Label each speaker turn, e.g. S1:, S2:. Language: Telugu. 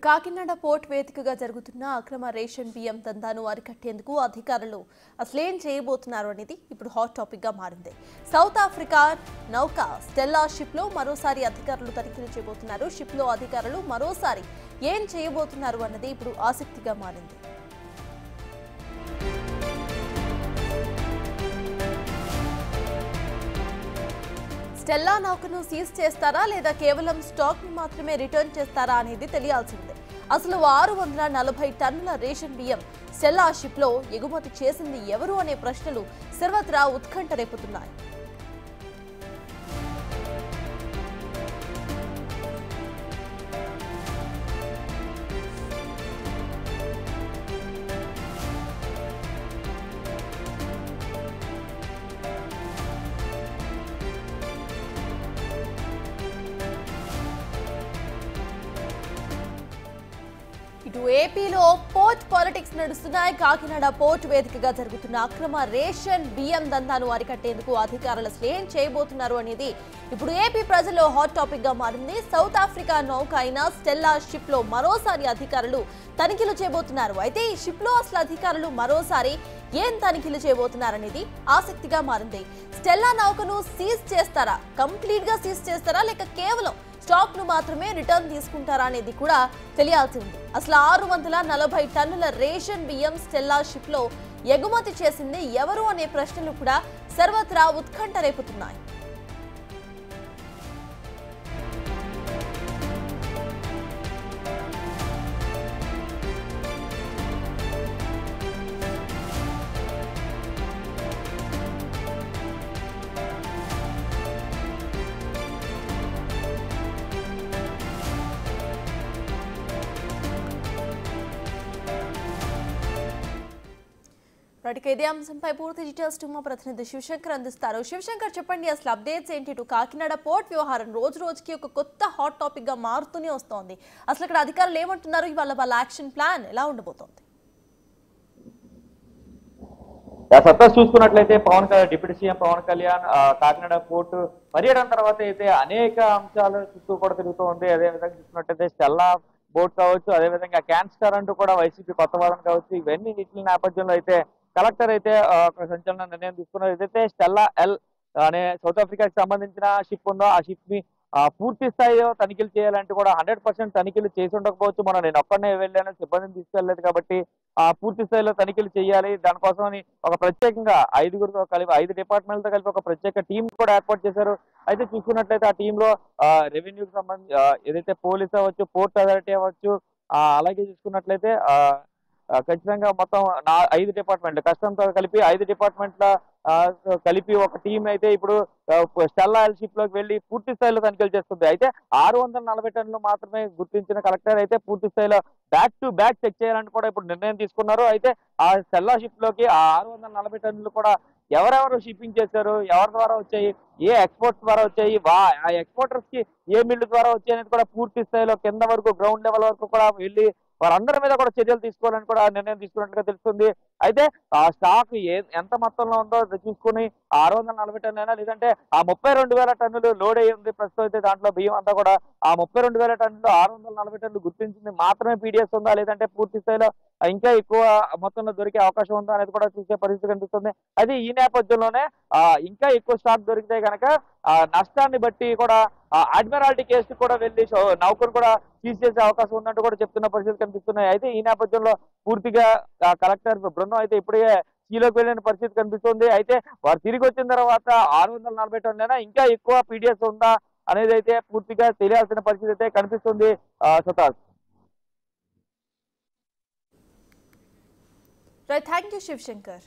S1: కాకినాడ పోర్ట్ వేదికగా జరుగుతున్న అక్రమ రేషన్ బియ్యం దందాను అరికట్టేందుకు అధికారులు అసలేం చేయబోతున్నారు అనేది ఇప్పుడు హాట్ టాపిక్ గా మారింది. సౌత్ ఆఫ్రికా నౌక స్టెల్లా షిప్ లో మరోసారి అధికారులు తనిఖీలు చేయబోతున్నారు. షిప్ లో అధికారులు మరోసారి ఏం చేయబోతున్నారు అన్నది ఇప్పుడు ఆసక్తిగా మారింది. స్టెల్లా నౌకను సీజ్ చేస్తారా లేదా కేవలం స్టాక్ ని మాత్రమే రిటర్న్ చేస్తారా అనేది తెలియాల్సిందే. అసలు 640 టన్నుల రేషన్ బియ్యం స్టెల్లా షిప్ లో ఎగుమతి చేసింది ఎవరు అనే ప్రశ్నలు సర్వత్రా ఉత్కంఠ రేపుతున్నాయి. ఇటు ఏపీలో పోర్ట్ పాలిటిక్స్ నడుస్తున్నాయి. కాకినాడ పోర్ట్ వేదికగా జరుగుతున్న అక్రమ రేషన్ బియ్యం దందాను అరికట్టేందుకు అధికారులు ఏం చేయబోతున్నారు అనేది ఇప్పుడు ఏపీ ప్రజల్లో హాట్ టాపిక్ గా మారింది. సౌత్ ఆఫ్రికా నౌక అయిన స్టెల్లా షిప్ లో మరోసారి అధికారులు తనిఖీలు చేయబోతున్నారు. అయితే ఈ షిప్ లో అసలు అధికారులు మరోసారి ఏం తనిఖీలు చేయబోతున్నారనేది ఆసక్తిగా మారింది. స్టెల్లా నౌకను సీజ్ చేస్తారా, కంప్లీట్ గా సీజ్ చేస్తారా, లేక కేవలం స్టాక్ ను మాత్రమే రిటర్న్ తీసుకుంటారా అనేది కూడా తెలియాల్సి ఉంది. అసలు 640 టన్నుల రేషన్ బియ్యం స్టెల్లా షిప్ లో ఎగుమతి చేసింది ఎవరు అనే ప్రశ్నలు కూడా సర్వత్రా ఉత్కంఠ రేపుతున్నాయి. ఇదే అంశంపై పూర్తి డీటెయిల్స్ మా ప్రతినిధి శివశంకర్ అందిస్తారు. శివశంకర్, చెప్పండి, అసలు అప్డేట్స్ ఏంటి? కాకినాడ పోర్ట్ వ్యవహారం రోజు రోజుకి ఒక కొత్త హాట్ టాపిక్ గా మారుతూనే వస్తోంది. అసలు ఇక్కడ అధికారులు ఏమంటున్నారు? ఇవాళ వాళ్ళ యాక్షన్ ప్లాన్ ఎలా ఉండబోతోంది?
S2: సత్తాస్ చూసుకున్నట్లయితే deputy CM Pawan Kalyan Kakinada port పర్యటన తర్వాత అయితే అనేక అంశాలు చుట్టూ కూడా తిరుగుతూ ఉంది. అదేవిధంగా చూసుకున్నట్లయితే స్టెల్లా బోట్ కావచ్చు, అదేవిధంగా క్యాన్స్టర్ అంటూ కూడా వైసీపీ కొత్త వాదన కావచ్చు, ఇవన్నీ వీటి నేపథ్యంలో అయితే కలెక్టర్ అయితే ఒక సంచలన నిర్ణయం తీసుకున్నారు. ఏదైతే స్టెల్లా ఎల్ అనే సౌత్ ఆఫ్రికాకి సంబంధించిన షిప్ ఉందో ఆ షిప్ ని పూర్తి స్థాయిలో తనిఖీలు చేయాలంటే కూడా 100% తనిఖీలు చేసి ఉండకపోవచ్చు. నేను ఒక్కడనే వెళ్ళాను, సిబ్బందిని తీసుకెళ్లేదు కాబట్టి పూర్తి స్థాయిలో తనిఖీలు చేయాలి. దానికోసమని ఒక ప్రత్యేకంగా 5గురితో కలిపి 5 డిపార్ట్మెంట్లతో కలిపి ఒక ప్రత్యేక టీం కూడా ఏర్పాటు చేశారు. అయితే చూసుకున్నట్లయితే ఆ టీంలో రెవెన్యూకి సంబంధించి ఏదైతే పోలీస్ అవ్వచ్చు, పోర్ట్ అథారిటీ అవ్వచ్చు, అలాగే చూసుకున్నట్లయితే ఖచ్చితంగా మొత్తం 5 డిపార్ట్మెంట్లు కస్టమ్తో కలిపి 5 డిపార్ట్మెంట్ల కలిపి ఒక టీం అయితే ఇప్పుడు స్టెల్లా ఎల్ షిప్ లోకి వెళ్లి పూర్తి స్థాయిలో తనిఖీలు చేస్తుంది. అయితే 640 టన్నులు మాత్రమే గుర్తించిన కలెక్టర్ అయితే పూర్తి స్థాయిలో బ్యాక్ టు బ్యాక్ చెక్ చేయాలని కూడా ఇప్పుడు నిర్ణయం తీసుకున్నారు. అయితే ఆ స్టెల్లా షిప్ లోకి ఆ 640 టన్నులు కూడా ఎవరెవరు షిప్పింగ్ చేశారు, ఎవరి ద్వారా వచ్చాయి, ఏ ఎక్స్పోర్ట్స్ ద్వారా వచ్చాయి, ఆ ఎక్స్పోర్టర్స్ కి ఏ మిల్లు ద్వారా వచ్చాయి అనేది కూడా పూర్తి స్థాయిలో కింద వరకు గ్రౌండ్ లెవెల్ వరకు కూడా వెళ్ళి వారందరి మీద కూడా చర్యలు తీసుకోవాలని కూడా నిర్ణయం తీసుకున్నట్టుగా తెలుస్తుంది. అయితే ఆ స్టాక్ ఎంత మొత్తంలో ఉందో చూసుకుని 640 టన్నులైనా లేదంటే ఆ 32,000 టన్నులు లోడ్ అయ్యి ఉంది ప్రస్తుతం. అయితే దాంట్లో బియ్యం అంతా కూడా ఆ 32,000 టన్నులు 640 టన్నులు గుర్తించింది మాత్రమే పీడిఎస్ ఉందా, లేదంటే పూర్తి స్థాయిలో ఇంకా ఎక్కువ మొత్తంలో దొరికే అవకాశం ఉందా అనేది కూడా చూసే పరిస్థితి కనిపిస్తుంది. అది ఈ నేపథ్యంలోనే ఇంకా ఎక్కువ స్టాక్ దొరికితే కనుక నష్టాన్ని బట్టి కూడా అడ్మిరాలిటీ కేసు కూడా వెళ్ళి నౌకను కూడా సీజ్ చేసే అవకాశం ఉన్నట్టు కూడా చెప్తున్న పరిస్థితి కనిపిస్తున్నాయి. అయితే ఈ నేపథ్యంలో పూర్తిగా కలెక్టర్ బృందం అయితే ఇప్పుడే సీలోకి వెళ్ళిన పరిస్థితి కనిపిస్తుంది. అయితే వారు తిరిగి వచ్చిన తర్వాత 640 టన్నులైనా ఇంకా ఎక్కువ పీడిఎస్ ఉందా అనేది అయితే పూర్తిగా తెలియాల్సిన పరిస్థితి అయితే కనిపిస్తుంది. సతాస్.
S1: Thank you Shivshankar.